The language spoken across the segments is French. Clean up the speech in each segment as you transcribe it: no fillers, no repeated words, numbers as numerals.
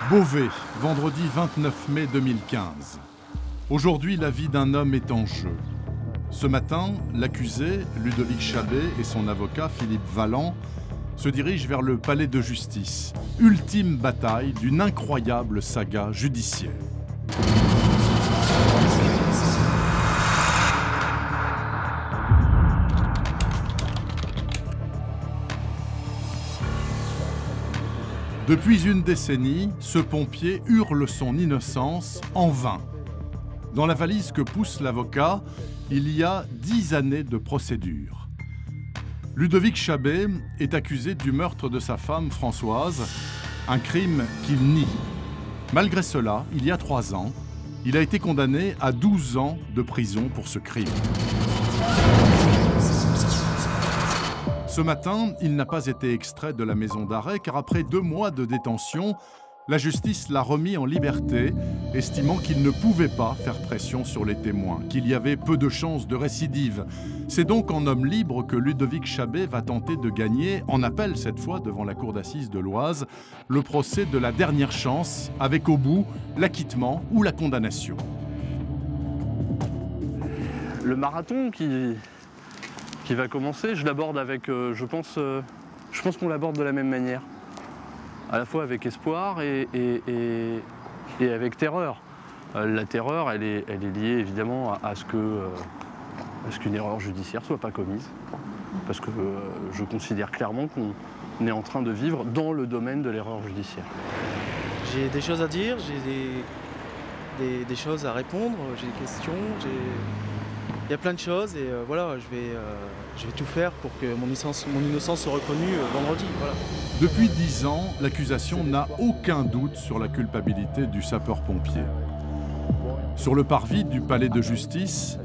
Beauvais, vendredi 29 mai 2015. Aujourd'hui, la vie d'un homme est en jeu. Ce matin, l'accusé, Ludovic Chabet, et son avocat, Philippe Valland, se dirigent vers le palais de justice. Ultime bataille d'une incroyable saga judiciaire. Depuis une décennie, ce pompier hurle son innocence en vain. Dans la valise que pousse l'avocat, il y a 10 années de procédure. Ludovic Chabet est accusé du meurtre de sa femme Françoise, un crime qu'il nie. Malgré cela, il y a 3 ans, il a été condamné à 12 ans de prison pour ce crime. Ce matin, il n'a pas été extrait de la maison d'arrêt car après 2 mois de détention, la justice l'a remis en liberté, estimant qu'il ne pouvait pas faire pression sur les témoins, qu'il y avait peu de chances de récidive. C'est donc en homme libre que Ludovic Chabet va tenter de gagner, en appel cette fois devant la cour d'assises de l'Oise, le procès de la dernière chance, avec au bout l'acquittement ou la condamnation. Le marathon qui va commencer, je l'aborde avec, je pense qu'on l'aborde de la même manière. À la fois avec espoir et avec terreur. La terreur, elle est liée évidemment à ce qu'une erreur judiciaire soit pas commise. Parce que je considère clairement qu'on est en train de vivre dans le domaine de l'erreur judiciaire. J'ai des choses à dire, j'ai des choses à répondre, j'ai des questions, il y a plein de choses et voilà, je vais tout faire pour que mon innocence soit reconnue vendredi. Voilà. Depuis 10 ans, l'accusation n'a aucun doute sur la culpabilité du sapeur-pompier. Sur le parvis du palais de justice,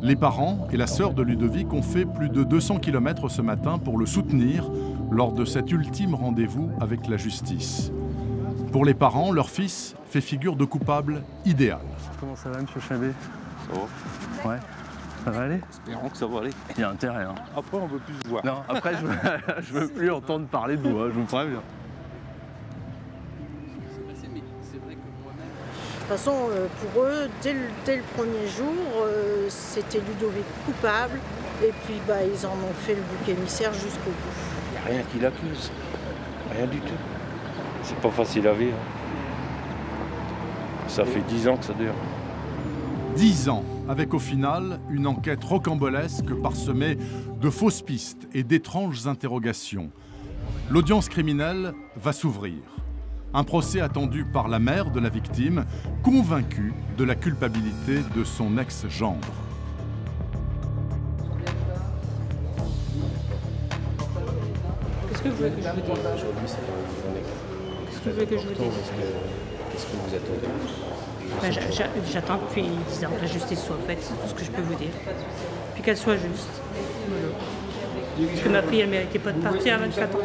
les parents et la sœur de Ludovic ont fait plus de 200 km ce matin pour le soutenir lors de cet ultime rendez-vous avec la justice. Pour les parents, leur fils fait figure de coupable idéal. Comment ça va, monsieur Chabet? Ça va? Ouais. Ça va aller? Espérons que ça va aller. Il y a intérêt. Hein. Après, on ne veut plus se voir. Non, après, je veux plus entendre parler de vous, hein, je vous préviens. De toute façon, pour eux, dès le premier jour, c'était Ludovic coupable. Et puis, ils en ont fait le bouc émissaire jusqu'au bout. Il n'y a rien qui l'accuse. Rien du tout. C'est pas facile à vivre. Ça fait 10 ans que ça dure. 10 ans, avec au final une enquête rocambolesque parsemée de fausses pistes et d'étranges interrogations. L'audience criminelle va s'ouvrir. Un procès attendu par la mère de la victime, convaincue de la culpabilité de son ex-gendre. Qu'est-ce que vous voulez que je vous dise? Qu'est-ce que vous voulez que je vous dise? Qu'est-ce que vous attendez? J'attends depuis 10 ans que la justice soit faite, c'est tout ce que je peux vous dire. Puis qu'elle soit juste. Voilà. Parce que ma fille, elle ne méritait pas de partir à 24 ans.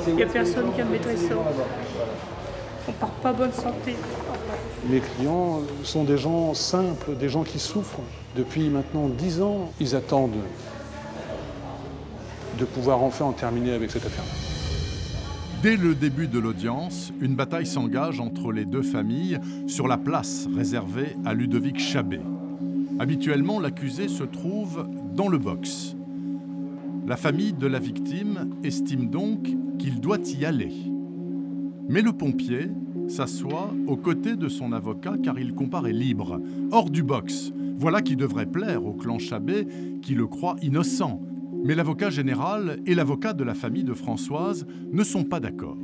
Il n'y a personne qui a maîtrisé ça. On ne part pas bonne santé. Mes clients sont des gens simples, des gens qui souffrent. Depuis maintenant 10 ans, ils attendent de pouvoir enfin en terminer avec cette affaire. Dès le début de l'audience, une bataille s'engage entre les deux familles sur la place réservée à Ludovic Chabet. Habituellement, l'accusé se trouve dans le box. La famille de la victime estime donc qu'il doit y aller. Mais le pompier s'assoit aux côtés de son avocat car il comparaît libre, hors du box. Voilà qui devrait plaire au clan Chabet qui le croit innocent. Mais l'avocat général et l'avocat de la famille de Françoise ne sont pas d'accord.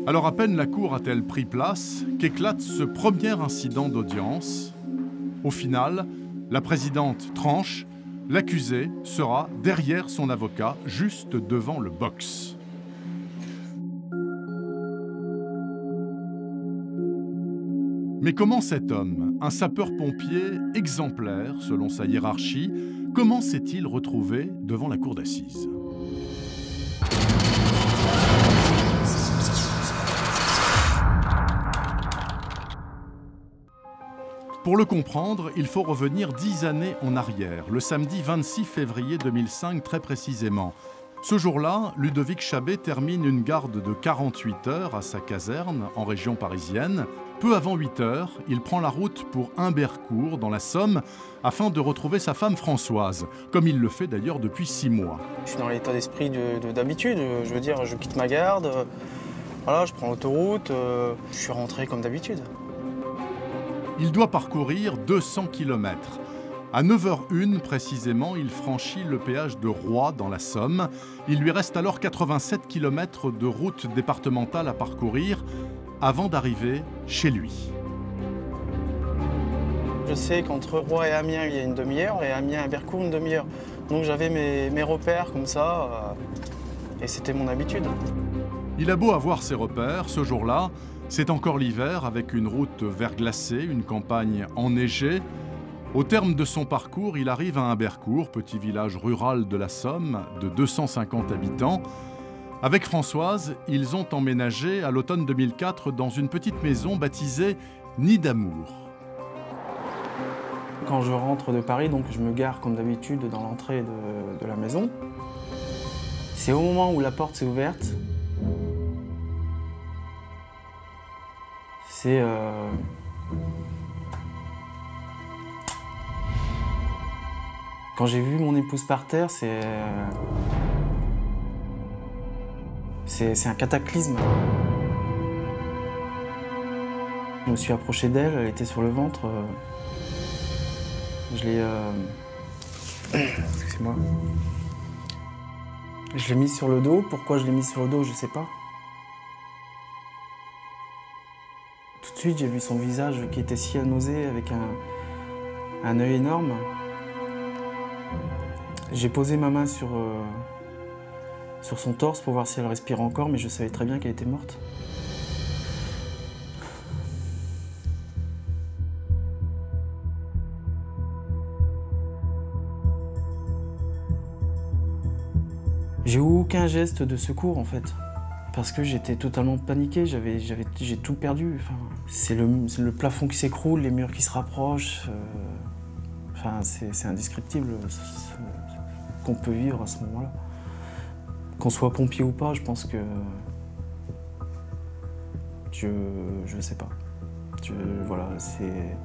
Alors à peine la cour a-t-elle pris place qu'éclate ce premier incident d'audience. Au final, la présidente tranche, l'accusé sera derrière son avocat, juste devant le box. Mais comment cet homme, un sapeur-pompier exemplaire selon sa hiérarchie, comment s'est-il retrouvé devant la cour d'assises ? Pour le comprendre, il faut revenir 10 années en arrière, le samedi 26 février 2005 très précisément. Ce jour-là, Ludovic Chabet termine une garde de 48 heures à sa caserne en région parisienne. Peu avant 8 heures, il prend la route pour Humbercourt dans la Somme afin de retrouver sa femme Françoise, comme il le fait d'ailleurs depuis 6 mois. Je suis dans l'état d'esprit d'habitude, je veux dire, je quitte ma garde, voilà, je prends l'autoroute, je suis rentré comme d'habitude. Il doit parcourir 200 km. À 9h01 précisément, il franchit le péage de Roye dans la Somme. Il lui reste alors 87 km de route départementale à parcourir avant d'arriver chez lui. Je sais qu'entre Roye et Amiens, il y a une demi-heure, et Amiens et Humbercourt, une demi-heure. Donc j'avais mes repères comme ça, et c'était mon habitude. Il a beau avoir ses repères, ce jour-là, c'est encore l'hiver avec une route verglacée, une campagne enneigée. Au terme de son parcours, il arrive à Humbercourt, petit village rural de la Somme de 250 habitants. Avec Françoise, ils ont emménagé à l'automne 2004 dans une petite maison baptisée Nid d'amour. Quand je rentre de Paris, donc je me gare comme d'habitude dans l'entrée de la maison. C'est au moment où la porte s'est ouverte. C'est quand j'ai vu mon épouse par terre, c'est un cataclysme. Je me suis approché d'elle, elle était sur le ventre. Je l'ai... Excusez-moi. Je l'ai mise sur le dos. Pourquoi je l'ai mise sur le dos, je ne sais pas. Tout de suite, j'ai vu son visage qui était si anosé, avec un œil énorme. J'ai posé ma main sur son torse pour voir si elle respirait encore, mais je savais très bien qu'elle était morte. J'ai eu aucun geste de secours en fait, parce que j'étais totalement paniqué, j'ai tout perdu. Enfin, c'est le plafond qui s'écroule, les murs qui se rapprochent. Enfin, c'est indescriptible ce qu'on peut vivre à ce moment-là. Qu'on soit pompier ou pas, je pense que... Je sais pas. Voilà, c'est...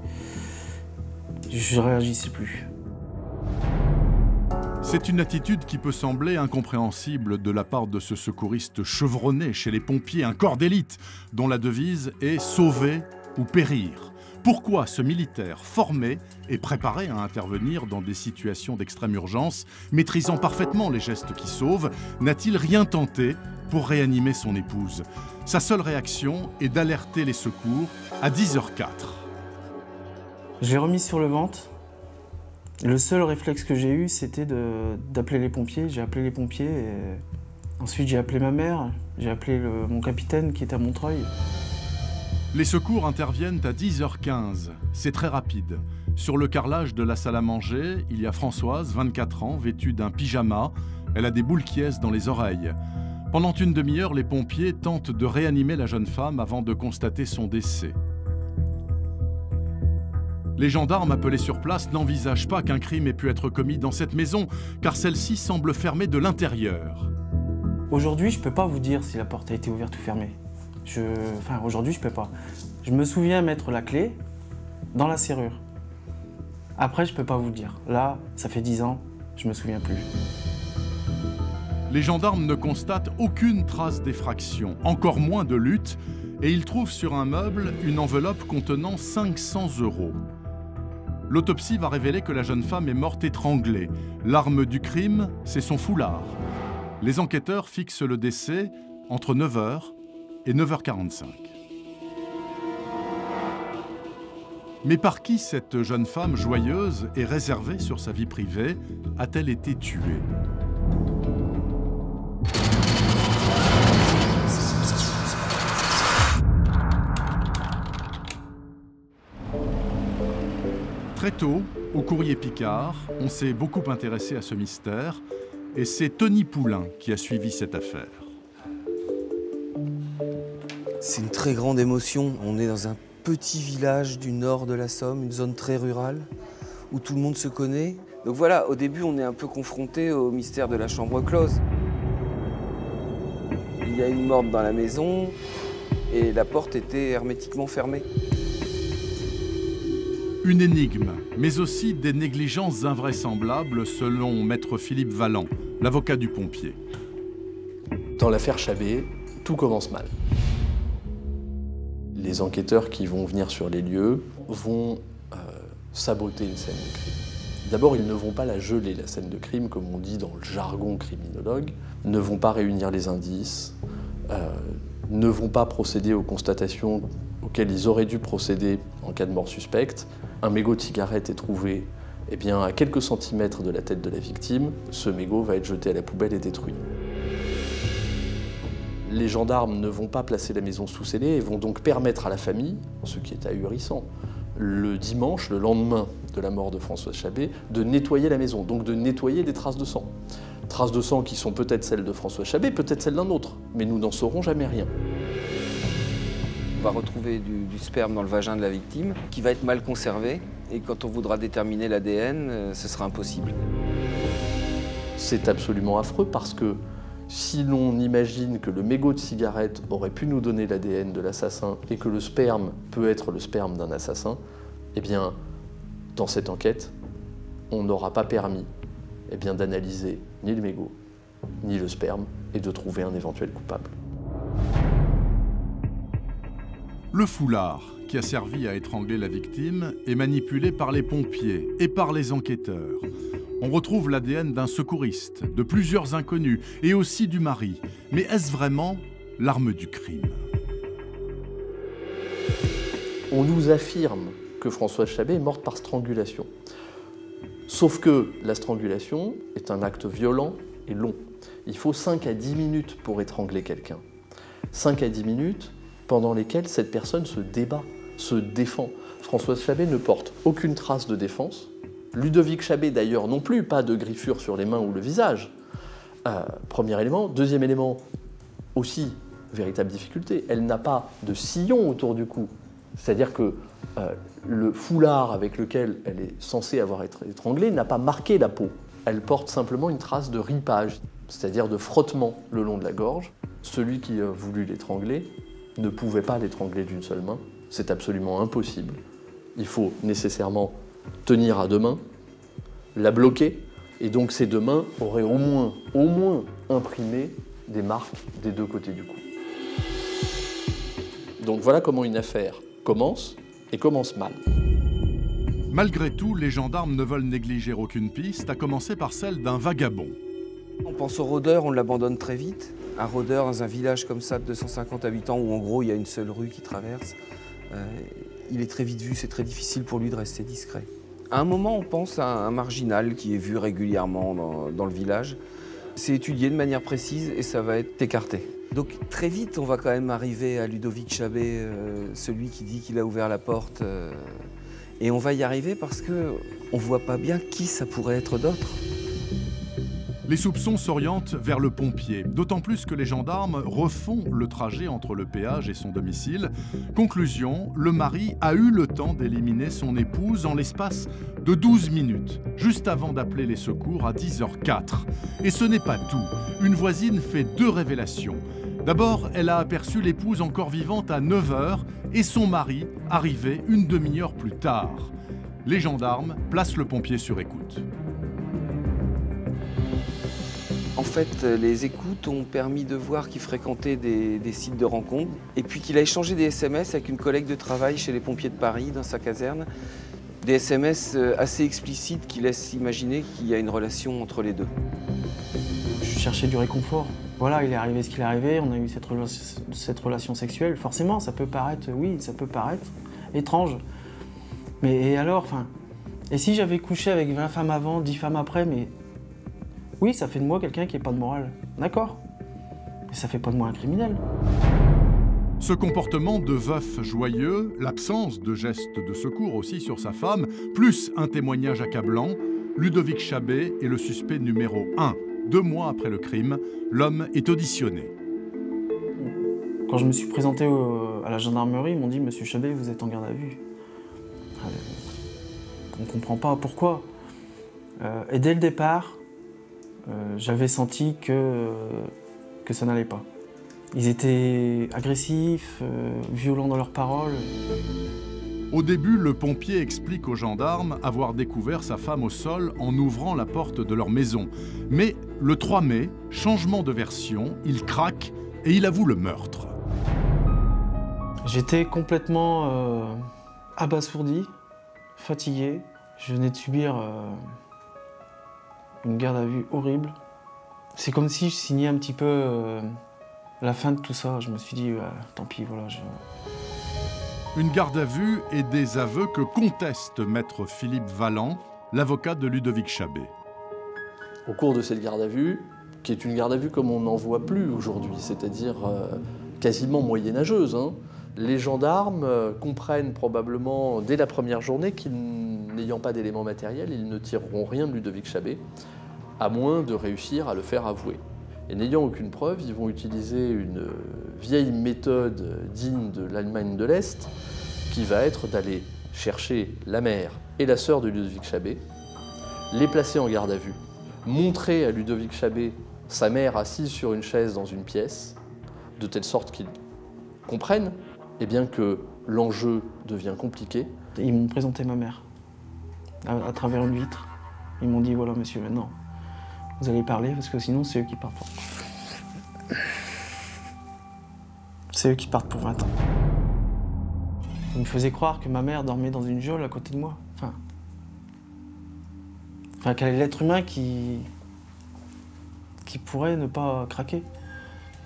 Je réagissais plus. C'est une attitude qui peut sembler incompréhensible de la part de ce secouriste chevronné chez les pompiers, un corps d'élite dont la devise est « sauver ou périr ». Pourquoi ce militaire formé et préparé à intervenir dans des situations d'extrême urgence, maîtrisant parfaitement les gestes qui sauvent, n'a-t-il rien tenté pour réanimer son épouse? Sa seule réaction est d'alerter les secours à 10h04. Je l'ai remise sur le ventre. Le seul réflexe que j'ai eu, c'était d'appeler les pompiers. J'ai appelé les pompiers et ensuite j'ai appelé ma mère, j'ai appelé mon capitaine qui était à Montreuil. Les secours interviennent à 10h15. C'est très rapide. Sur le carrelage de la salle à manger, il y a Françoise, 24 ans, vêtue d'un pyjama. Elle a des boules qui quièsent dans les oreilles. Pendant une demi-heure, les pompiers tentent de réanimer la jeune femme avant de constater son décès. Les gendarmes appelés sur place n'envisagent pas qu'un crime ait pu être commis dans cette maison, car celle-ci semble fermée de l'intérieur. Aujourd'hui, je ne peux pas vous dire si la porte a été ouverte ou fermée. Enfin, aujourd'hui, je ne peux pas. Je me souviens mettre la clé dans la serrure. Après, je ne peux pas vous le dire. Là, ça fait 10 ans, je ne me souviens plus. Les gendarmes ne constatent aucune trace d'effraction, encore moins de lutte, et ils trouvent sur un meuble une enveloppe contenant 500 €. L'autopsie va révéler que la jeune femme est morte étranglée. L'arme du crime, c'est son foulard. Les enquêteurs fixent le décès entre 9h et 9h45. Mais par qui cette jeune femme joyeuse et réservée sur sa vie privée a-t-elle été tuée ? Très tôt, au Courrier Picard, on s'est beaucoup intéressé à ce mystère et c'est Tony Poulain qui a suivi cette affaire. C'est une très grande émotion. On est dans un petit village du nord de la Somme, une zone très rurale, où tout le monde se connaît. Donc voilà, au début, on est un peu confronté au mystère de la chambre close. Il y a une morte dans la maison et la porte était hermétiquement fermée. Une énigme, mais aussi des négligences invraisemblables selon maître Philippe Valland, l'avocat du pompier. Dans l'affaire Chabet, tout commence mal. Les enquêteurs qui vont venir sur les lieux vont saboter une scène de crime. D'abord, ils ne vont pas la geler, la scène de crime, comme on dit dans le jargon criminologue, ne vont pas réunir les indices, ne vont pas procéder aux constatations auxquelles ils auraient dû procéder en cas de mort suspecte. Un mégot de cigarette est trouvé à quelques centimètres de la tête de la victime. Ce mégot va être jeté à la poubelle et détruit. Les gendarmes ne vont pas placer la maison sous scellé et vont donc permettre à la famille, ce qui est ahurissant, le dimanche, le lendemain de la mort de Françoise Chabet, de nettoyer la maison, donc de nettoyer des traces de sang. Traces de sang qui sont peut-être celles de Françoise Chabet, peut-être celles d'un autre, mais nous n'en saurons jamais rien. On va retrouver du sperme dans le vagin de la victime, qui va être mal conservé, et quand on voudra déterminer l'ADN, ce sera impossible. C'est absolument affreux parce que si l'on imagine que le mégot de cigarette aurait pu nous donner l'ADN de l'assassin et que le sperme peut être le sperme d'un assassin, dans cette enquête, on n'aura pas permis d'analyser ni le mégot, ni le sperme et de trouver un éventuel coupable. Le foulard qui a servi à étrangler la victime est manipulé par les pompiers et par les enquêteurs. On retrouve l'ADN d'un secouriste, de plusieurs inconnus et aussi du mari. Mais est-ce vraiment l'arme du crime? On nous affirme que Françoise Chabet est morte par strangulation. Sauf que la strangulation est un acte violent et long. Il faut 5 à 10 minutes pour étrangler quelqu'un. 5 à 10 minutes pendant lesquelles cette personne se débat, se défend. Françoise Chabet ne porte aucune trace de défense. Ludovic Chabet d'ailleurs non plus, pas de griffures sur les mains ou le visage. Premier élément. Deuxième élément, aussi, véritable difficulté, elle n'a pas de sillon autour du cou. C'est-à-dire que le foulard avec lequel elle est censée avoir été étranglée n'a pas marqué la peau. Elle porte simplement une trace de ripage, c'est-à-dire de frottement le long de la gorge. Celui qui a voulu l'étrangler ne pouvait pas l'étrangler d'une seule main. C'est absolument impossible. Il faut nécessairement tenir à deux mains, la bloquer, et donc ces deux mains auraient au moins imprimé des marques des deux côtés du cou. Donc voilà comment une affaire commence, et commence mal. Malgré tout, les gendarmes ne veulent négliger aucune piste, à commencer par celle d'un vagabond. On pense au rôdeur, on l'abandonne très vite. Un rôdeur dans un village comme ça de 250 habitants, où en gros il y a une seule rue qui traverse, il est très vite vu, c'est très difficile pour lui de rester discret. À un moment, on pense à un marginal qui est vu régulièrement dans le village. C'est étudié de manière précise et ça va être écarté. Donc très vite, on va quand même arriver à Ludovic Chabet, celui qui dit qu'il a ouvert la porte. Et on va y arriver parce qu'on ne voit pas bien qui ça pourrait être d'autre. Les soupçons s'orientent vers le pompier, d'autant plus que les gendarmes refont le trajet entre le péage et son domicile. Conclusion, le mari a eu le temps d'éliminer son épouse en l'espace de 12 minutes, juste avant d'appeler les secours à 10h04. Et ce n'est pas tout. Une voisine fait 2 révélations. D'abord, elle a aperçu l'épouse encore vivante à 9h et son mari arrivé une demi-heure plus tard. Les gendarmes placent le pompier sur écoute. En fait, les écoutes ont permis de voir qu'il fréquentait des sites de rencontres et puis qu'il a échangé des SMS avec une collègue de travail chez les pompiers de Paris, dans sa caserne. Des SMS assez explicites qui laissent imaginer qu'il y a une relation entre les deux. Je cherchais du réconfort. Voilà, il est arrivé ce qu'il est arrivé, on a eu cette relation sexuelle. Forcément, ça peut paraître, oui, ça peut paraître étrange. Mais et alors, enfin, et si j'avais couché avec 20 femmes avant, 10 femmes après, mais... Oui, ça fait de moi quelqu'un qui n'a pas de morale, d'accord. Mais ça fait pas de moi un criminel. Ce comportement de veuf joyeux, l'absence de gestes de secours aussi sur sa femme, plus un témoignage accablant, Ludovic Chabet est le suspect numéro 1. 2 mois après le crime, l'homme est auditionné. Quand je me suis présenté à la gendarmerie, ils m'ont dit « Monsieur Chabet, vous êtes en garde à vue ». On ne comprend pas pourquoi. Et dès le départ, j'avais senti que ça n'allait pas. Ils étaient agressifs, violents dans leurs paroles. Au début, le pompier explique aux gendarmes avoir découvert sa femme au sol en ouvrant la porte de leur maison. Mais le 3 mai, changement de version, il craque et il avoue le meurtre. J'étais complètement abasourdi, fatigué. Je venais de subir une garde à vue horrible. C'est comme si je signais un petit peu la fin de tout ça. Je me suis dit, tant pis, voilà. Une garde à vue et des aveux que conteste maître Philippe Valland, l'avocat de Ludovic Chabet. Au cours de cette garde à vue, qui est une garde à vue comme on n'en voit plus aujourd'hui, c'est-à-dire quasiment moyenâgeuse, hein, les gendarmes comprennent probablement dès la première journée qu'ils, n'ayant pas d'éléments matériels, ils ne tireront rien de Ludovic Chabet, à moins de réussir à le faire avouer. Et n'ayant aucune preuve, ils vont utiliser une vieille méthode digne de l'Allemagne de l'Est, qui va être d'aller chercher la mère et la sœur de Ludovic Chabet, les placer en garde à vue, montrer à Ludovic Chabet sa mère assise sur une chaise dans une pièce, de telle sorte qu'ils comprennent eh bien, que l'enjeu devient compliqué. Ils m'ont présenté ma mère à travers une vitre. Ils m'ont dit, voilà monsieur, maintenant, vous allez parler parce que sinon c'est eux qui partent. C'est eux qui partent pour 20 ans. Ils me faisaient croire que ma mère dormait dans une geôle à côté de moi. Enfin quel est l'être humain qui pourrait ne pas craquer.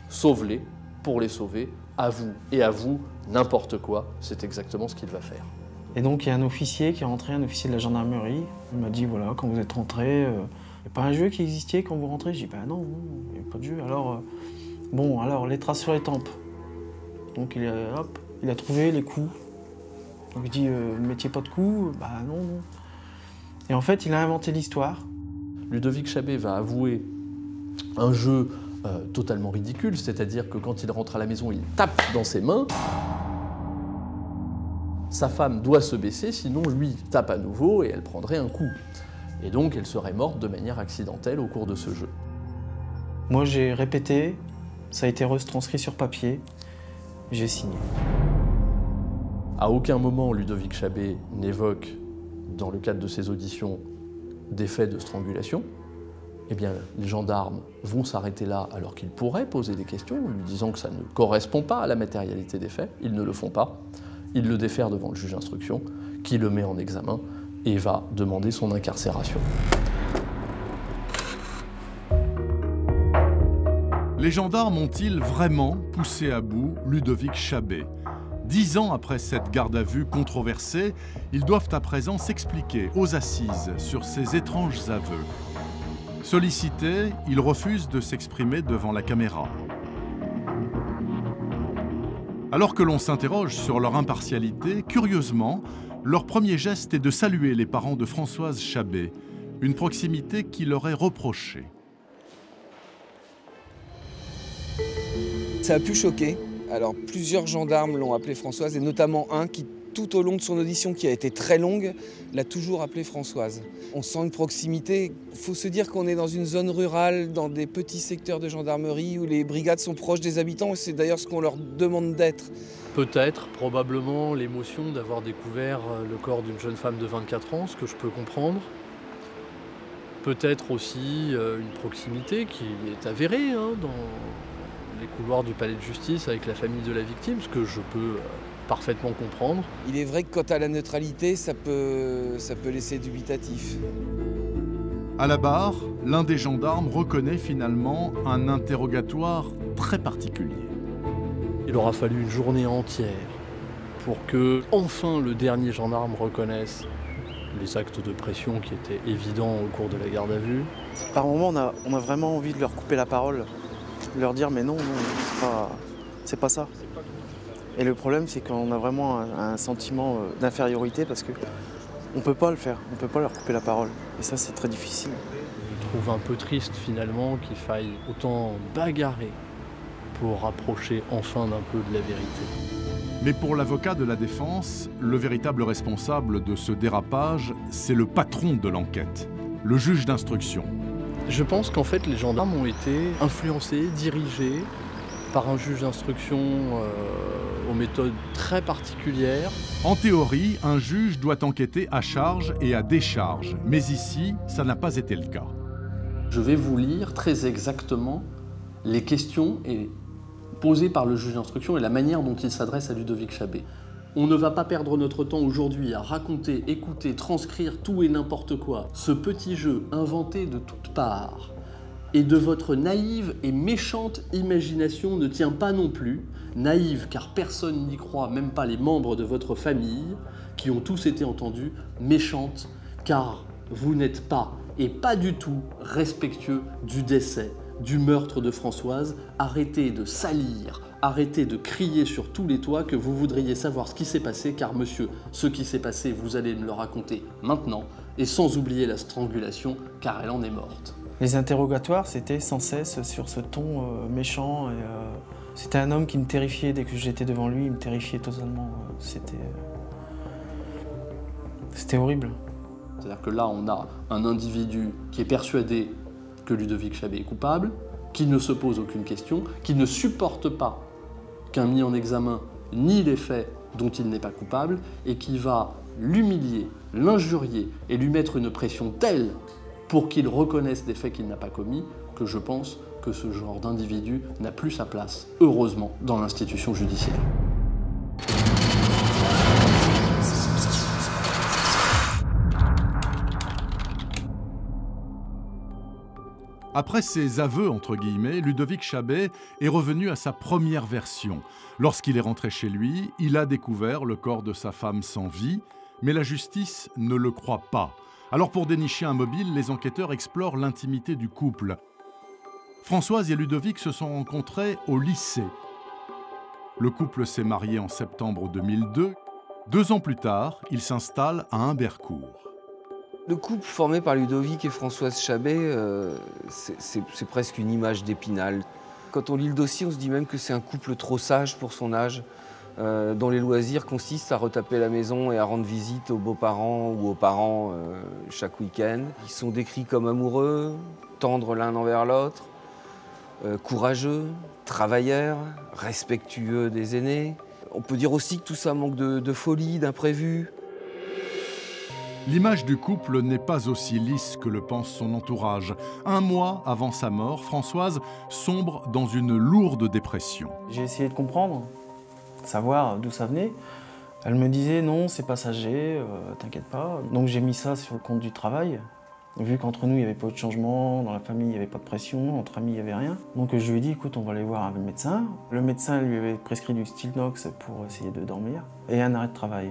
Sauve-les, pour les sauver, à vous et à vous, n'importe quoi, c'est exactement ce qu'il va faire. Et donc il y a un officier qui est rentré, un officier de la gendarmerie. Il m'a dit, voilà, quand vous êtes rentré, il n'y a pas un jeu qui existait quand vous rentrez? J'ai dit, bah non, il n'y a pas de jeu. Alors, bon, alors les traces sur les tempes. Donc il a trouvé les coups. Donc il dit, vous mettiez pas de coups? Bah non, non. Et en fait, il a inventé l'histoire. Ludovic Chabet va avouer un jeu totalement ridicule, c'est-à-dire que quand il rentre à la maison, il tape dans ses mains. Sa femme doit se baisser, sinon lui tape à nouveau et elle prendrait un coup. Et donc elle serait morte de manière accidentelle au cours de ce jeu. Moi j'ai répété, ça a été retranscrit sur papier, j'ai signé. À aucun moment Ludovic Chabet n'évoque, dans le cadre de ses auditions, des faits de strangulation. Eh bien, les gendarmes vont s'arrêter là alors qu'ils pourraient poser des questions, lui disant que ça ne correspond pas à la matérialité des faits. Ils ne le font pas. Ils le défèrent devant le juge d'instruction, qui le met en examen et va demander son incarcération. Les gendarmes ont-ils vraiment poussé à bout Ludovic Chabet? 10 ans après cette garde à vue controversée, ils doivent à présent s'expliquer aux assises sur ces étranges aveux. Sollicités, ils refusent de s'exprimer devant la caméra. Alors que l'on s'interroge sur leur impartialité, curieusement, leur premier geste est de saluer les parents de Françoise Chabet, une proximité qui leur est reprochée. Ça a pu choquer. Alors plusieurs gendarmes l'ont appelée Françoise, et notamment un qui, tout au long de son audition, qui a été très longue, l'a toujours appelée Françoise. On sent une proximité. Il faut se dire qu'on est dans une zone rurale, dans des petits secteurs de gendarmerie où les brigades sont proches des habitants, et c'est d'ailleurs ce qu'on leur demande d'être. Peut-être, probablement, l'émotion d'avoir découvert le corps d'une jeune femme de 24 ans, ce que je peux comprendre. Peut-être aussi une proximité qui est avérée dans les couloirs du palais de justice avec la famille de la victime, ce que je peux parfaitement comprendre. Il est vrai que quant à la neutralité, ça peut laisser dubitatif. À la barre, l'un des gendarmes reconnaît finalement un interrogatoire très particulier. Il aura fallu une journée entière pour que, enfin, le dernier gendarme reconnaisse les actes de pression qui étaient évidents au cours de la garde à vue. Par moments, on a vraiment envie de leur couper la parole, de leur dire mais non, c'est pas ça. Et le problème, c'est qu'on a vraiment un sentiment d'infériorité parce qu'on ne peut pas le faire, on ne peut pas leur couper la parole. Et ça, c'est très difficile. Je trouve un peu triste finalement qu'il faille autant bagarrer pour rapprocher enfin d'un peu de la vérité. Mais pour l'avocat de la défense, le véritable responsable de ce dérapage, c'est le patron de l'enquête, le juge d'instruction. Je pense qu'en fait, les gendarmes ont été influencés, dirigés par un juge d'instruction aux méthodes très particulières. En théorie, un juge doit enquêter à charge et à décharge. Mais ici, ça n'a pas été le cas. Je vais vous lire très exactement les questions posées par le juge d'instruction et la manière dont il s'adresse à Ludovic Chabé. On ne va pas perdre notre temps aujourd'hui à raconter, écouter, transcrire tout et n'importe quoi. Ce petit jeu inventé de toutes parts et de votre naïve et méchante imagination ne tient pas non plus. Naïve car personne n'y croit, même pas les membres de votre famille, qui ont tous été entendus. Méchante car vous n'êtes pas, et pas du tout, respectueux du décès, du meurtre de Françoise. Arrêtez de salir, arrêtez de crier sur tous les toits que vous voudriez savoir ce qui s'est passé, car monsieur, ce qui s'est passé, vous allez me le raconter maintenant, et sans oublier la strangulation, car elle en est morte. Les interrogatoires, c'était sans cesse sur ce ton méchant. C'était un homme qui me terrifiait dès que j'étais devant lui, il me terrifiait totalement. C'était horrible. C'est-à-dire que là, on a un individu qui est persuadé que Ludovic Chabé est coupable, qui ne se pose aucune question, qui ne supporte pas qu'un mis en examen nie les faits dont il n'est pas coupable, et qui va l'humilier, l'injurier et lui mettre une pression telle pour qu'il reconnaisse des faits qu'il n'a pas commis, que je pense que ce genre d'individu n'a plus sa place, heureusement, dans l'institution judiciaire. Après ses aveux, entre guillemets, Ludovic Chabé est revenu à sa première version. Lorsqu'il est rentré chez lui, il a découvert le corps de sa femme sans vie, mais la justice ne le croit pas. Alors pour dénicher un mobile, les enquêteurs explorent l'intimité du couple. Françoise et Ludovic se sont rencontrés au lycée. Le couple s'est marié en septembre 2002. 2 ans plus tard, il s'installe à Humbercourt. Le couple formé par Ludovic et Françoise Chabé, c'est presque une image d'Épinal. Quand on lit le dossier, on se dit même que c'est un couple trop sage pour son âge, dont les loisirs consistent à retaper la maison et à rendre visite aux beaux-parents ou aux parents chaque week-end. Ils sont décrits comme amoureux, tendres l'un envers l'autre, courageux, travailleurs, respectueux des aînés. On peut dire aussi que tout ça manque de folie, d'imprévu. L'image du couple n'est pas aussi lisse que le pense son entourage. 1 mois avant sa mort, Françoise sombre dans une lourde dépression. J'ai essayé de comprendre, savoir d'où ça venait. Elle me disait non, c'est passager, t'inquiète pas. Donc j'ai mis ça sur le compte du travail. Vu qu'entre nous, il n'y avait pas de changement, dans la famille, il n'y avait pas de pression, entre amis, il n'y avait rien. Donc je lui ai dit, écoute, on va aller voir un médecin. Le médecin lui avait prescrit du Stilnox pour essayer de dormir et un arrêt de travail.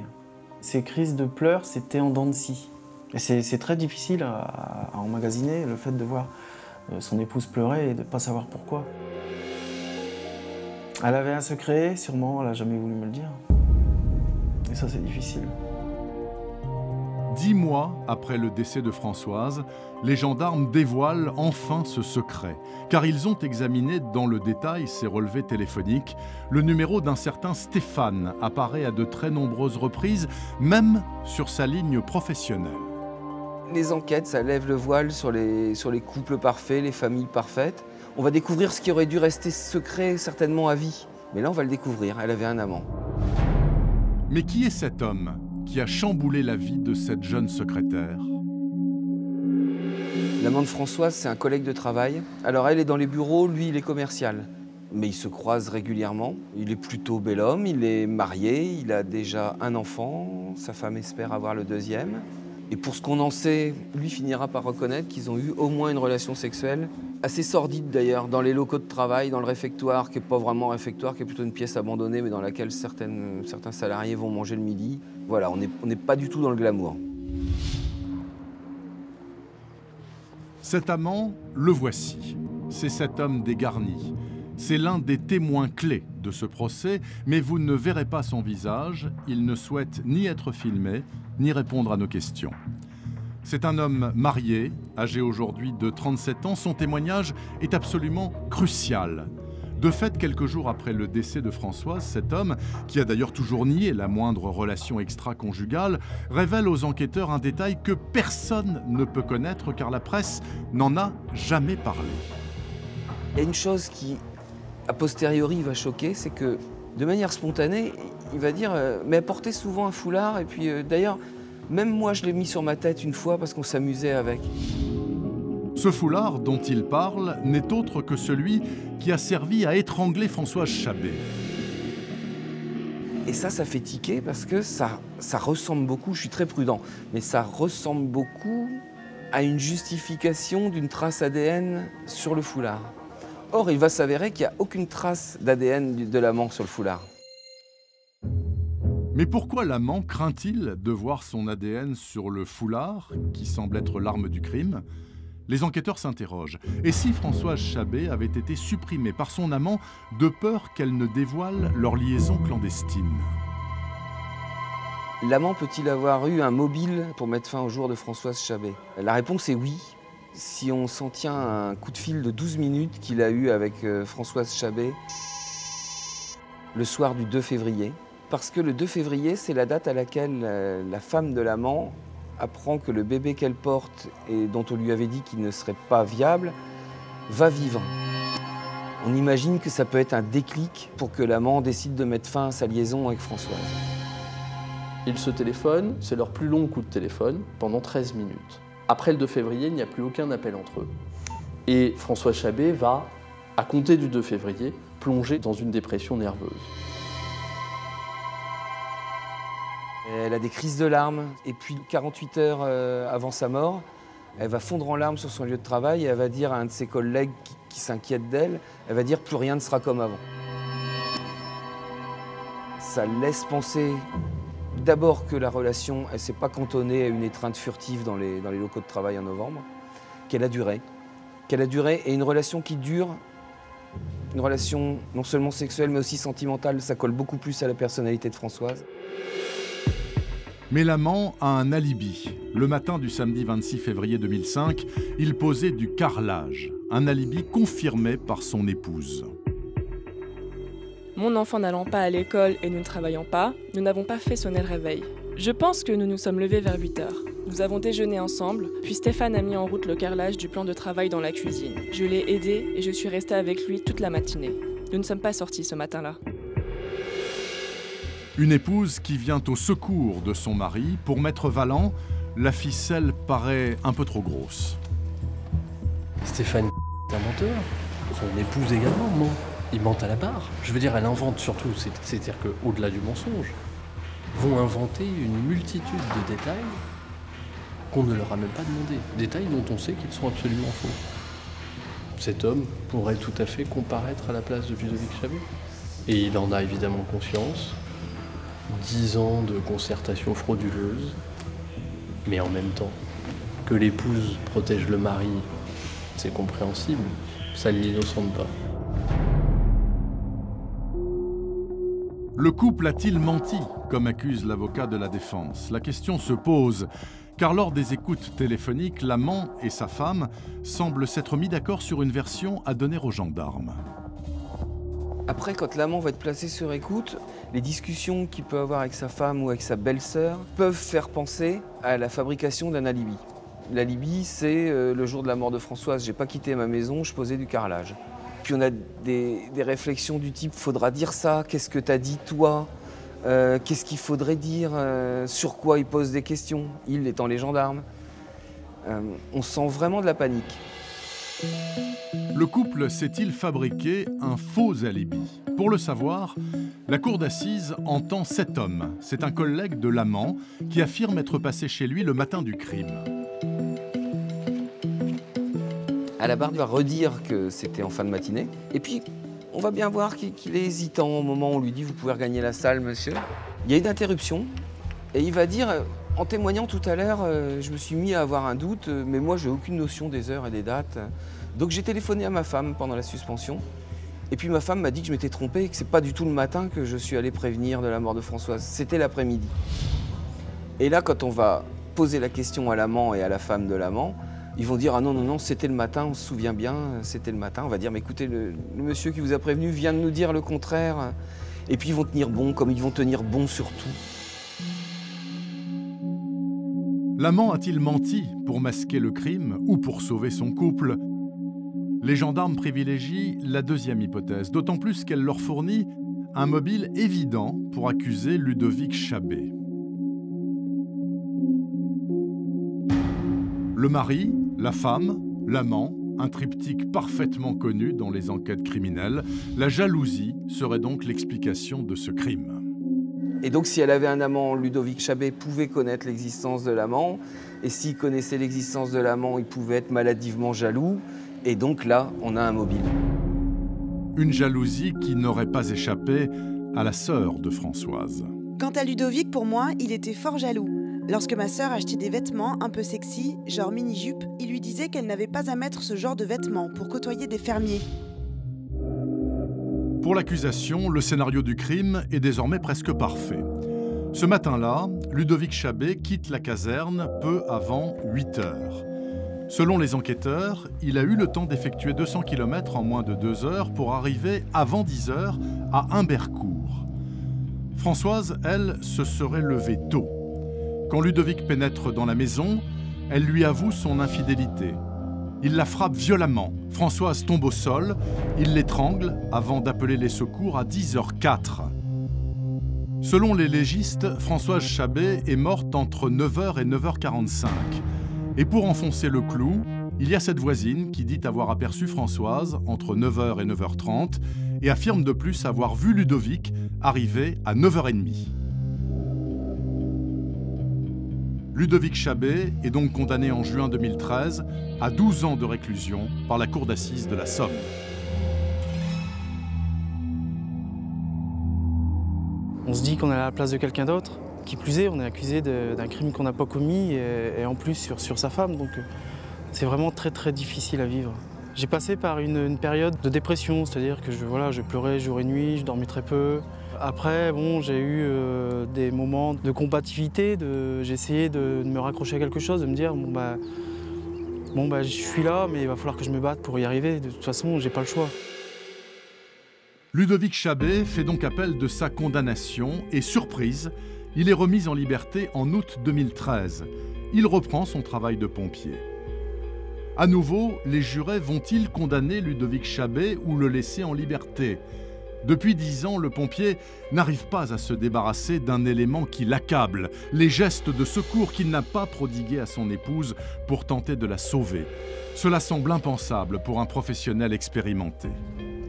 Ces crises de pleurs, c'était en dents de scie. Et c'est très difficile à emmagasiner, le fait de voir son épouse pleurer et de ne pas savoir pourquoi. Elle avait un secret, sûrement, elle n'a jamais voulu me le dire. Et ça, c'est difficile. 10 mois après le décès de Françoise, les gendarmes dévoilent enfin ce secret, car ils ont examiné dans le détail ses relevés téléphoniques. Le numéro d'un certain Stéphane apparaît à de très nombreuses reprises, même sur sa ligne professionnelle. Les enquêtes, ça lève le voile sur les couples parfaits, les familles parfaites. On va découvrir ce qui aurait dû rester secret certainement à vie. Mais là, on va le découvrir, elle avait un amant. Mais qui est cet homme qui a chamboulé la vie de cette jeune secrétaire? L'amant de Françoise, c'est un collègue de travail. Alors elle est dans les bureaux, lui il est commercial. Mais ils se croisent régulièrement. Il est plutôt bel homme, il est marié, il a déjà un enfant, sa femme espère avoir le 2e. Et pour ce qu'on en sait, lui finira par reconnaître qu'ils ont eu au moins une relation sexuelle, assez sordide d'ailleurs, dans les locaux de travail, dans le réfectoire, qui n'est pas vraiment un réfectoire, qui est plutôt une pièce abandonnée, mais dans laquelle certains salariés vont manger le midi. Voilà, on n'est pas du tout dans le glamour. Cet amant, le voici. C'est cet homme dégarni. C'est l'un des témoins clés de ce procès, mais vous ne verrez pas son visage. Il ne souhaite ni être filmé, ni répondre à nos questions. C'est un homme marié, âgé aujourd'hui de 37 ans. Son témoignage est absolument crucial. De fait, quelques jours après le décès de Françoise, cet homme, qui a d'ailleurs toujours nié la moindre relation extra-conjugale, révèle aux enquêteurs un détail que personne ne peut connaître car la presse n'en a jamais parlé. Il y a une chose qui, a posteriori, va choquer, c'est que de manière spontanée, il va dire « mais elle portait souvent un foulard et puis d'ailleurs, même moi je l'ai mis sur ma tête une fois parce qu'on s'amusait avec ». Ce foulard dont il parle n'est autre que celui qui a servi à étrangler Françoise Chabé. Et ça fait tiquer parce que ça ressemble beaucoup, je suis très prudent, mais ça ressemble beaucoup à une justification d'une trace ADN sur le foulard. Or, il va s'avérer qu'il n'y a aucune trace d'ADN de l'amant sur le foulard. Mais pourquoi l'amant craint-il de voir son ADN sur le foulard, qui semble être l'arme du crime? Les enquêteurs s'interrogent. Et si Françoise Chabé avait été supprimée par son amant de peur qu'elle ne dévoile leur liaison clandestine? L'amant peut-il avoir eu un mobile pour mettre fin au jour de Françoise Chabé? La réponse est oui. Si on s'en tient à un coup de fil de 12 minutes qu'il a eu avec Françoise Chabé le soir du 2 février. Parce que le 2 février, c'est la date à laquelle la femme de l'amant apprend que le bébé qu'elle porte et dont on lui avait dit qu'il ne serait pas viable, va vivre. On imagine que ça peut être un déclic pour que l'amant décide de mettre fin à sa liaison avec Françoise. Ils se téléphonent, c'est leur plus long coup de téléphone, pendant 13 minutes. Après le 2 février, il n'y a plus aucun appel entre eux. Et Françoise Chabé va, à compter du 2 février, plonger dans une dépression nerveuse. Elle a des crises de larmes, et puis 48 heures avant sa mort, elle va fondre en larmes sur son lieu de travail et elle va dire à un de ses collègues qui s'inquiète d'elle, elle va dire « plus rien ne sera comme avant ». Ça laisse penser d'abord que la relation, elle ne s'est pas cantonnée à une étreinte furtive dans les locaux de travail en novembre, qu'elle a duré. Et une relation qui dure, une relation non seulement sexuelle mais aussi sentimentale, ça colle beaucoup plus à la personnalité de Françoise. Mais l'amant a un alibi. Le matin du samedi 26 février 2005, il posait du carrelage, un alibi confirmé par son épouse. Mon enfant n'allant pas à l'école et nous ne travaillant pas, nous n'avons pas fait sonner le réveil. Je pense que nous nous sommes levés vers 8 heures. Nous avons déjeuné ensemble, puis Stéphane a mis en route le carrelage du plan de travail dans la cuisine. Je l'ai aidé et je suis restée avec lui toute la matinée. Nous ne sommes pas sortis ce matin-là. Une épouse qui vient au secours de son mari. Pour Maître Valland, la ficelle paraît un peu trop grosse. Stéphane est un menteur. Son épouse également ment. Ils mentent à la barre. Je veux dire, elle invente surtout, c'est-à-dire qu'au-delà du mensonge, vont inventer une multitude de détails qu'on ne leur a même pas demandé. Détails dont on sait qu'ils sont absolument faux. Cet homme pourrait tout à fait comparaître à la place de Ludovic Chabé. Et il en a évidemment conscience. 10 ans de concertation frauduleuse, mais en même temps, que l'épouse protège le mari, c'est compréhensible, ça ne l'innocente pas. Le couple a-t-il menti, comme accuse l'avocat de la défense? La question se pose, car lors des écoutes téléphoniques, l'amant et sa femme semblent s'être mis d'accord sur une version à donner aux gendarmes. Après, quand l'amant va être placé sur écoute, les discussions qu'il peut avoir avec sa femme ou avec sa belle-sœur peuvent faire penser à la fabrication d'un alibi. L'alibi, c'est le jour de la mort de Françoise, j'ai pas quitté ma maison, je posais du carrelage. Puis on a des réflexions du type, faudra dire ça, qu'est-ce que t'as dit toi, qu'est-ce qu'il faudrait dire, sur quoi il pose des questions, il étant les gendarmes. On sent vraiment de la panique. Le couple s'est-il fabriqué un faux alibi? Pour le savoir, la cour d'assises entend cet homme. C'est un collègue de l'amant qui affirme être passé chez lui le matin du crime. Alabarde va redire que c'était en fin de matinée. Et puis, on va bien voir qu'il est hésitant au moment où on lui dit « Vous pouvez regagner la salle, monsieur ». Il y a une interruption et il va dire « En témoignant tout à l'heure, je me suis mis à avoir un doute, mais moi, j'ai aucune notion des heures et des dates. Donc j'ai téléphoné à ma femme pendant la suspension. Et puis ma femme m'a dit que je m'étais trompé et que c'est pas du tout le matin que je suis allé prévenir de la mort de Françoise. C'était l'après-midi. » Et là, quand on va poser la question à l'amant et à la femme de l'amant, Ils vont dire « Ah non, non, non, c'était le matin, on se souvient bien, c'était le matin ». On va dire « Mais écoutez, le monsieur qui vous a prévenu vient de nous dire le contraire ». Et puis ils vont tenir bon, comme ils vont tenir bon sur tout. L'amant a-t-il menti pour masquer le crime ou pour sauver son couple? Les gendarmes privilégient la deuxième hypothèse, d'autant plus qu'elle leur fournit un mobile évident pour accuser Ludovic Chabé. Le mari, la femme, l'amant, un triptyque parfaitement connu dans les enquêtes criminelles. La jalousie serait donc l'explication de ce crime. Et donc si elle avait un amant, Ludovic Chabé pouvait connaître l'existence de l'amant. Et s'il connaissait l'existence de l'amant, il pouvait être maladivement jaloux. Et donc là, on a un mobile. Une jalousie qui n'aurait pas échappé à la sœur de Françoise. Quant à Ludovic, pour moi, il était fort jaloux. Lorsque ma sœur achetait des vêtements un peu sexy, genre mini-jupe, il lui disait qu'elle n'avait pas à mettre ce genre de vêtements pour côtoyer des fermiers. Pour l'accusation, le scénario du crime est désormais presque parfait. Ce matin-là, Ludovic Chabé quitte la caserne peu avant 8 heures. Selon les enquêteurs, il a eu le temps d'effectuer 200 km en moins de 2 heures pour arriver avant 10 heures à Humbercourt. Françoise, elle, se serait levée tôt. Quand Ludovic pénètre dans la maison, elle lui avoue son infidélité. Il la frappe violemment. Françoise tombe au sol. Il l'étrangle avant d'appeler les secours à 10h04. Selon les légistes, Françoise Chabé est morte entre 9h et 9h45. Et pour enfoncer le clou, il y a cette voisine qui dit avoir aperçu Françoise entre 9h et 9h30 et affirme de plus avoir vu Ludovic arriver à 9h30. Ludovic Chabé est donc condamné en juin 2013 à 12 ans de réclusion par la cour d'assises de la Somme. On se dit qu'on est à la place de quelqu'un d'autre. Qui plus est, on est accusé d'un crime qu'on n'a pas commis et en plus sur sa femme. Donc c'est vraiment très très difficile à vivre. J'ai passé par une période de dépression, c'est-à-dire que je pleurais jour et nuit, je dormais très peu. Après, bon, j'ai eu des moments de combativité, j'ai essayé de me raccrocher à quelque chose, de me dire je suis là, mais il va falloir que je me batte pour y arriver. De toute façon, j'ai pas le choix. Ludovic Chabé fait donc appel de sa condamnation et, surprise, il est remis en liberté en août 2013. Il reprend son travail de pompier. À nouveau, les jurés vont-ils condamner Ludovic Chabé ou le laisser en liberté? Depuis 10 ans, le pompier n'arrive pas à se débarrasser d'un élément qui l'accable, les gestes de secours qu'il n'a pas prodigués à son épouse pour tenter de la sauver. Cela semble impensable pour un professionnel expérimenté.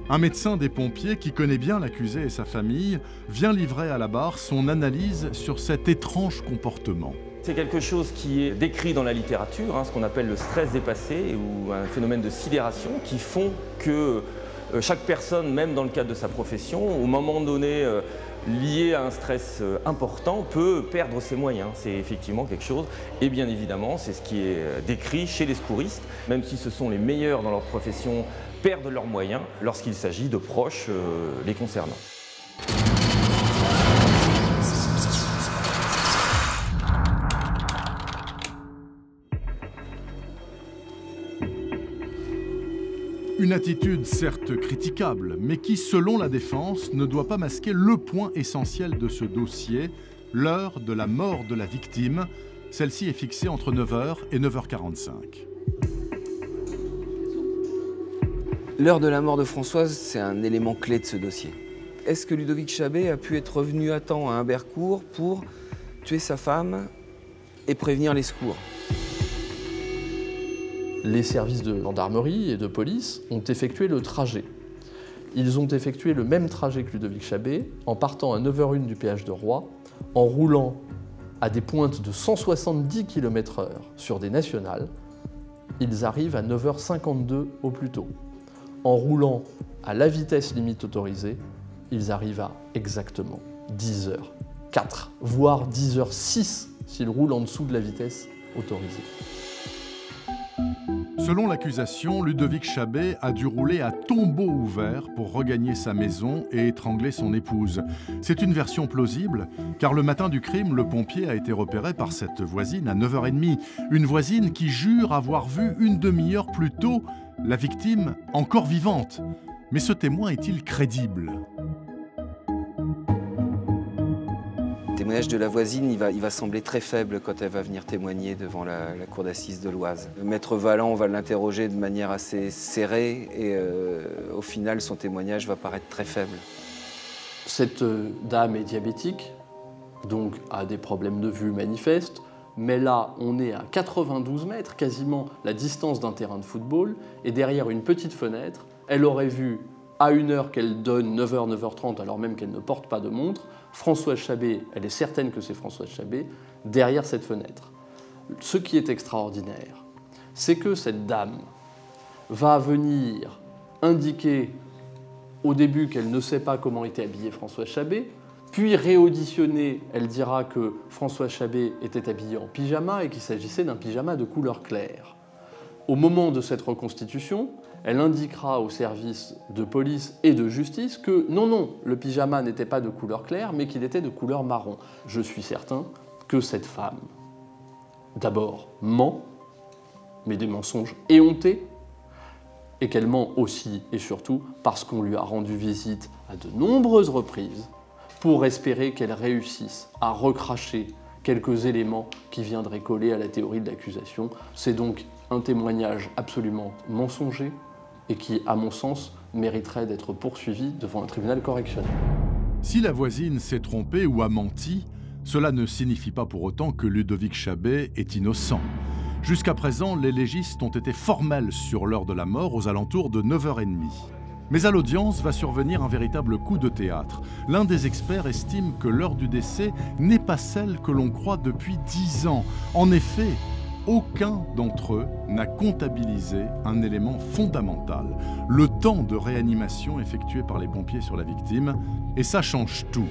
Un médecin des pompiers qui connaît bien l'accusé et sa famille vient livrer à la barre son analyse sur cet étrange comportement. C'est quelque chose qui est décrit dans la littérature, ce qu'on appelle le stress dépassé ou un phénomène de sidération qui font que chaque personne, même dans le cadre de sa profession, au moment donné lié à un stress important, peut perdre ses moyens. C'est effectivement quelque chose, et bien évidemment, c'est ce qui est décrit chez les secouristes, même si ce sont les meilleurs dans leur profession, perdent leurs moyens lorsqu'il s'agit de proches les concernant. Une attitude certes critiquable, mais qui, selon la défense, ne doit pas masquer le point essentiel de ce dossier, l'heure de la mort de la victime. Celle-ci est fixée entre 9h et 9h45. L'heure de la mort de Françoise, c'est un élément clé de ce dossier. Est-ce que Ludovic Chabé a pu être revenu à temps à Humbercourt pour tuer sa femme et prévenir les secours? Les services de gendarmerie et de police ont effectué le trajet. Ils ont effectué le même trajet que Ludovic Chabé en partant à 9h01 du péage de Roye, en roulant à des pointes de 170 km/h sur des nationales. Ils arrivent à 9h52 au plus tôt. En roulant à la vitesse limite autorisée, ils arrivent à exactement 10h04, voire 10h06 s'ils roulent en dessous de la vitesse autorisée. Selon l'accusation, Ludovic Chabé a dû rouler à taux tombeau ouvert pour regagner sa maison et étrangler son épouse. C'est une version plausible, car le matin du crime, le pompier a été repéré par cette voisine à 9h30. Une voisine qui jure avoir vu une demi-heure plus tôt la victime encore vivante. Mais ce témoin est-il crédible ? Le témoignage de la voisine, il va sembler très faible quand elle va venir témoigner devant la cour d'assises de l'Oise. Maître Valland, on va l'interroger de manière assez serrée et au final, son témoignage va paraître très faible. Cette dame est diabétique, donc a des problèmes de vue manifestes, mais là, on est à 92 mètres, quasiment la distance d'un terrain de football, et derrière une petite fenêtre, elle aurait vu, à une heure qu'elle donne, 9h, 9h30, alors même qu'elle ne porte pas de montre, Françoise Chabé, elle est certaine que c'est Françoise Chabé, derrière cette fenêtre. Ce qui est extraordinaire, c'est que cette dame va venir indiquer au début qu'elle ne sait pas comment était habillée Françoise Chabé, puis réauditionner, elle dira que Françoise Chabé était habillée en pyjama et qu'il s'agissait d'un pyjama de couleur claire. Au moment de cette reconstitution, elle indiquera aux services de police et de justice que non, le pyjama n'était pas de couleur claire, mais qu'il était de couleur marron. Je suis certain que cette femme, d'abord, ment, mais des mensonges éhontés, et qu'elle ment aussi et surtout parce qu'on lui a rendu visite à de nombreuses reprises pour espérer qu'elle réussisse à recracher quelques éléments qui viendraient coller à la théorie de l'accusation. C'est donc un témoignage absolument mensonger et qui, à mon sens, mériterait d'être poursuivi devant un tribunal correctionnel. Si la voisine s'est trompée ou a menti, cela ne signifie pas pour autant que Ludovic Chabé est innocent. Jusqu'à présent, les légistes ont été formels sur l'heure de la mort aux alentours de 9h30. Mais à l'audience va survenir un véritable coup de théâtre. L'un des experts estime que l'heure du décès n'est pas celle que l'on croit depuis 10 ans. En effet, aucun d'entre eux n'a comptabilisé un élément fondamental, le temps de réanimation effectué par les pompiers sur la victime, et ça change tout.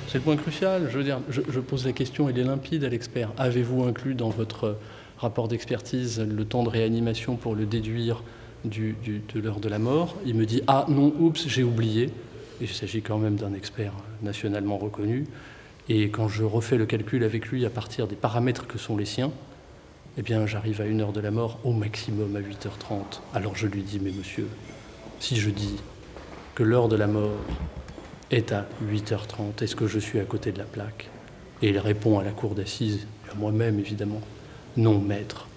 C'est le point crucial. Je veux dire, je pose la question, elle est limpide à l'expert. Avez-vous inclus dans votre rapport d'expertise le temps de réanimation pour le déduire de l'heure de la mort? Il me dit « Ah non, oups, j'ai oublié ». Et il s'agit quand même d'un expert nationalement reconnu. Et quand je refais le calcul avec lui à partir des paramètres que sont les siens, eh bien j'arrive à une heure de la mort, au maximum à 8h30. Alors je lui dis « Mais monsieur, si je dis que l'heure de la mort est à 8h30, est-ce que je suis à côté de la plaque ?» Et il répond à la cour d'assises, à moi-même évidemment, « Non, maître. »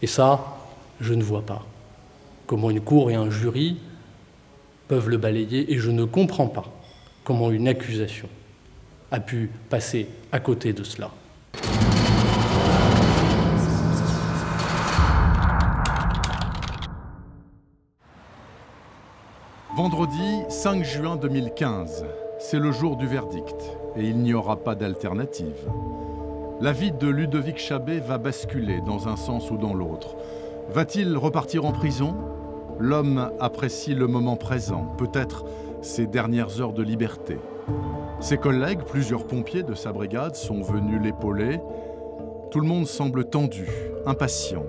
Et ça, je ne vois pas comment une cour et un jury peuvent le balayer, et je ne comprends pas comment une accusation a pu passer à côté de cela. Vendredi 5 juin 2015, c'est le jour du verdict et il n'y aura pas d'alternative. La vie de Ludovic Chabé va basculer dans un sens ou dans l'autre. Va-t-il repartir en prison ? L'homme apprécie le moment présent, peut-être ses dernières heures de liberté. Ses collègues, plusieurs pompiers de sa brigade, sont venus l'épauler. Tout le monde semble tendu, impatient,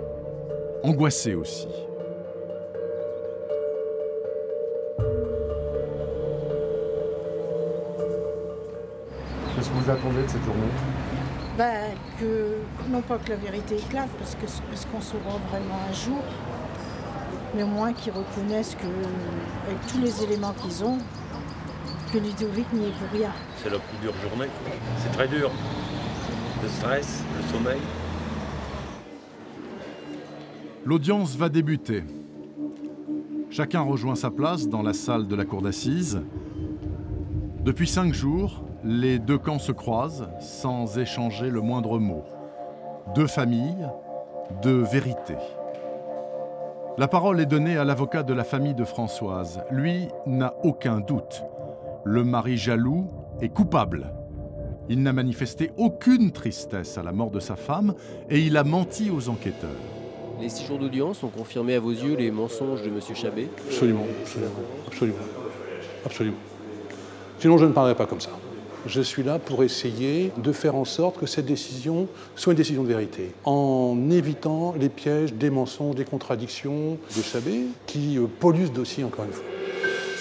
angoissé aussi. Qu'est-ce que vous attendez de cette journée ? Non pas que la vérité éclate, parce qu'on saura vraiment un jour, mais au moins qu'ils reconnaissent que, avec tous les éléments qu'ils ont, que Ludovic n'y est pour rien. C'est la plus dure journée, c'est très dur. Le stress, le sommeil. L'audience va débuter. Chacun rejoint sa place dans la salle de la cour d'assises. Depuis 5 jours, les deux camps se croisent sans échanger le moindre mot. 2 familles, 2 vérités. La parole est donnée à l'avocat de la famille de Françoise. Lui n'a aucun doute. Le mari jaloux est coupable. Il n'a manifesté aucune tristesse à la mort de sa femme et il a menti aux enquêteurs. Les 6 jours d'audience ont confirmé à vos yeux les mensonges de M. Chabé? Absolument. Sinon, je ne parlerai pas comme ça. Je suis là pour essayer de faire en sorte que cette décision soit une décision de vérité, en évitant les pièges des mensonges, des contradictions de Chabé qui polluent ce dossier encore une fois.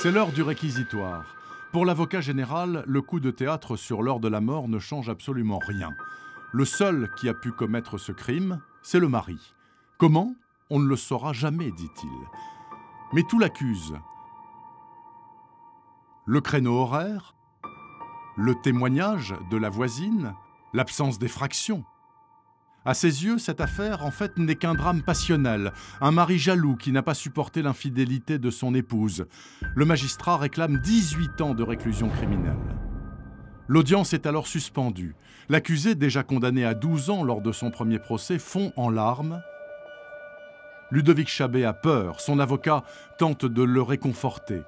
C'est l'heure du réquisitoire. Pour l'avocat général, le coup de théâtre sur l'heure de la mort ne change absolument rien. Le seul qui a pu commettre ce crime, c'est le mari. Comment ? On ne le saura jamais, dit-il. Mais tout l'accuse. Le créneau horaire, le témoignage de la voisine, l'absence d'effraction. À ses yeux, cette affaire, en fait, n'est qu'un drame passionnel, un mari jaloux qui n'a pas supporté l'infidélité de son épouse. Le magistrat réclame 18 ans de réclusion criminelle. L'audience est alors suspendue. L'accusé, déjà condamné à 12 ans lors de son premier procès, fond en larmes. Ludovic Chabé a peur. Son avocat tente de le réconforter.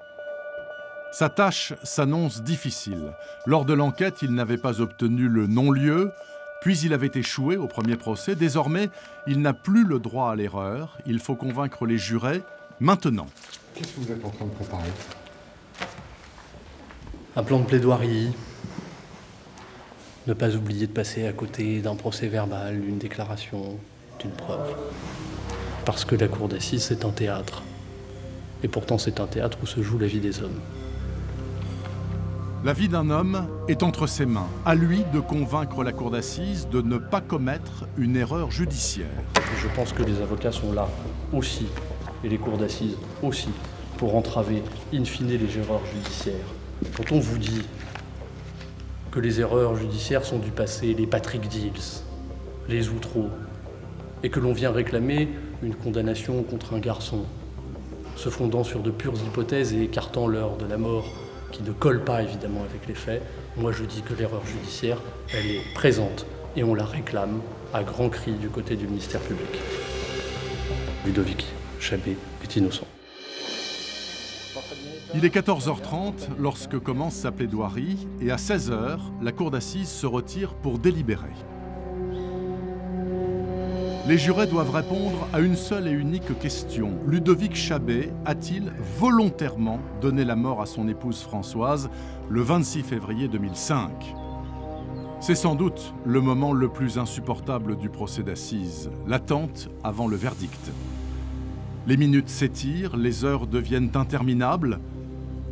Sa tâche s'annonce difficile. Lors de l'enquête, il n'avait pas obtenu le non-lieu, puis il avait échoué au premier procès. Désormais, il n'a plus le droit à l'erreur. Il faut convaincre les jurés maintenant. Qu'est-ce que vous êtes en train de préparer? Un plan de plaidoirie. Ne pas oublier de passer à côté d'un procès verbal, d'une déclaration, d'une preuve. Parce que la cour d'assises, c'est un théâtre. Et pourtant, c'est un théâtre où se joue la vie des hommes. La vie d'un homme est entre ses mains. À lui de convaincre la cour d'assises de ne pas commettre une erreur judiciaire. Je pense que les avocats sont là aussi, et les cours d'assises aussi, pour entraver in fine les erreurs judiciaires. Quand on vous dit que les erreurs judiciaires sont du passé, les Patrick Deals, les Outreau, et que l'on vient réclamer une condamnation contre un garçon, se fondant sur de pures hypothèses et écartant l'heure de la mort, qui ne colle pas évidemment avec les faits, moi je dis que l'erreur judiciaire, elle est présente et on la réclame à grands cris du côté du ministère public. Ludovic Chabé est innocent. Il est 14h30 lorsque commence sa plaidoirie et à 16h, la cour d'assises se retire pour délibérer. Les jurés doivent répondre à une seule et unique question. Ludovic Chabé a-t-il volontairement donné la mort à son épouse Françoise le 26 février 2005 ? C'est sans doute le moment le plus insupportable du procès d'assises, l'attente avant le verdict. Les minutes s'étirent, les heures deviennent interminables.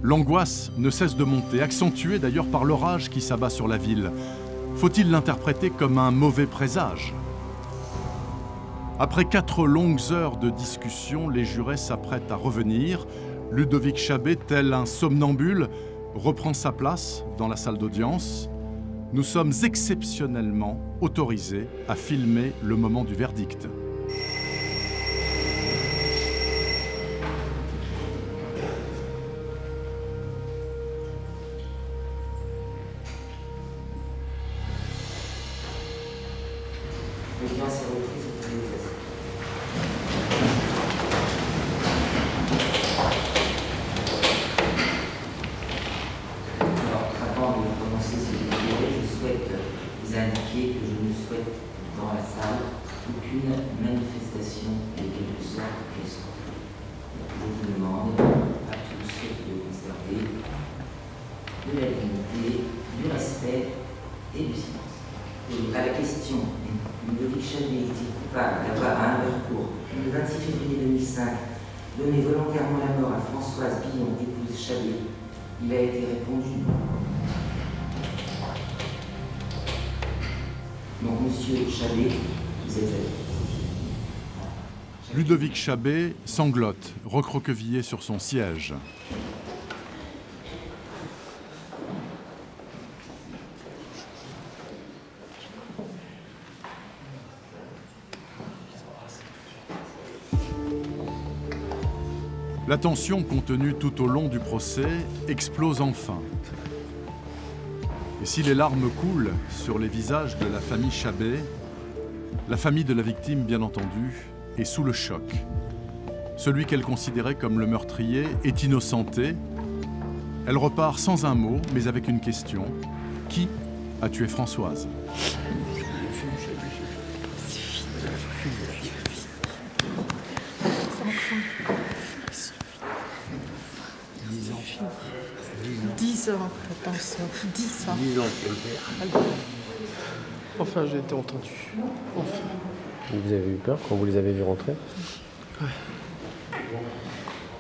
L'angoisse ne cesse de monter, accentuée d'ailleurs par l'orage qui s'abat sur la ville. Faut-il l'interpréter comme un mauvais présage ? Après 4 longues heures de discussion, les jurés s'apprêtent à revenir. Ludovic Chabé, tel un somnambule, reprend sa place dans la salle d'audience. Nous sommes exceptionnellement autorisés à filmer le moment du verdict. Indiquer que je ne souhaite dans la salle aucune manifestation de quelque sorte qu'elle soit. Je vous demande à tous de conserver de la dignité, du respect et du silence. Et à la question, Ludovic Chabé est-il coupable d'avoir à Humbercourt, le 26 février 2005, donné volontairement la mort à Françoise Billon, épouse Chabé? Il a été répondu non. Donc, monsieur Chabé, vous êtes allé. Ludovic Chabé sanglote, recroquevillé sur son siège. La tension contenue tout au long du procès explose enfin. Et si les larmes coulent sur les visages de la famille Chabé, la famille de la victime, bien entendu, est sous le choc. Celui qu'elle considérait comme le meurtrier est innocenté. Elle repart sans un mot, mais avec une question. Qui a tué Françoise ? Attention, 10 ans. 10 ans que le père. Enfin, j'ai été entendu. Enfin. Vous avez eu peur quand vous les avez vus rentrer? Ouais.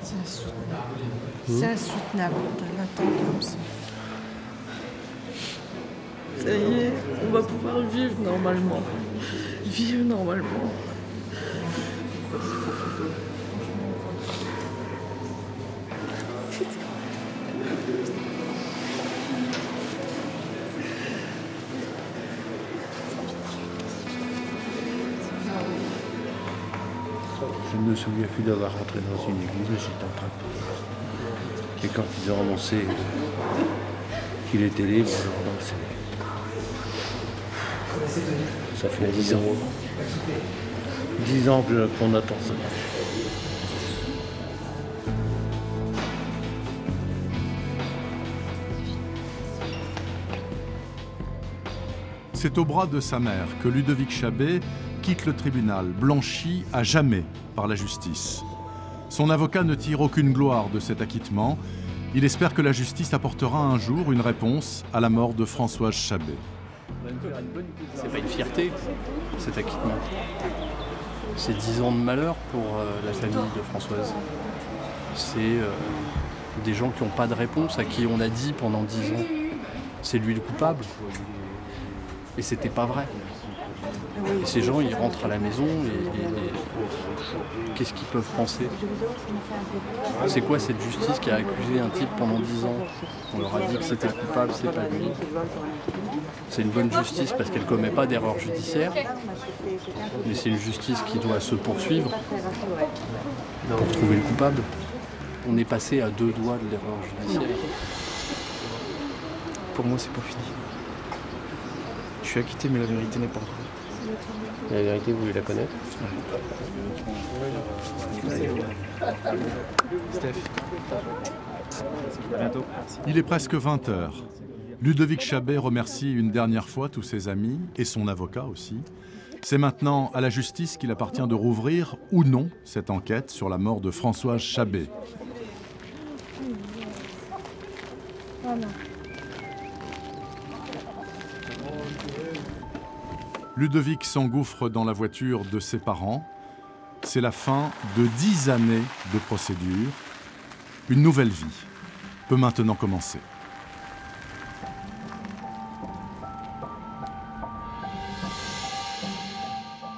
C'est insoutenable. C'est insoutenable d'attendre comme ça. Ça y est, on va pouvoir vivre normalement. Vivre normalement. Je ne me souviens plus d'avoir rentré dans une église, mais j'étais en train de... Et quand ils ont annoncé qu'il était libre, ça fait 10 ans. 10 ans qu'on attend ça. C'est au bras de sa mère que Ludovic Chabet quitte le tribunal, blanchi à jamais par la justice. Son avocat ne tire aucune gloire de cet acquittement. Il espère que la justice apportera un jour une réponse à la mort de Françoise Chabet. C'est pas une fierté, cet acquittement. C'est 10 ans de malheur pour la famille de Françoise. C'est des gens qui n'ont pas de réponse, à qui on a dit pendant 10 ans c'est lui le coupable. Et c'était pas vrai. Et ces gens, ils rentrent à la maison et qu'est-ce qu'ils peuvent penser? C'est quoi cette justice qui a accusé un type pendant 10 ans? On leur a dit que c'était le coupable, c'est pas lui. C'est une bonne justice parce qu'elle ne commet pas d'erreur judiciaire, mais c'est une justice qui doit se poursuivre pour trouver le coupable. On est passé à 2 doigts de l'erreur judiciaire. Pour moi, c'est pas fini. Je suis acquitté, mais la vérité n'est pas encore. La vérité, vous voulez la connaître? Steph. À bientôt. Il est presque 20 h. Ludovic Chabet remercie une dernière fois tous ses amis et son avocat aussi. C'est maintenant à la justice qu'il appartient de rouvrir ou non cette enquête sur la mort de Françoise Chabet. Voilà. Ludovic s'engouffre dans la voiture de ses parents. C'est la fin de 10 années de procédure. Une nouvelle vie peut maintenant commencer.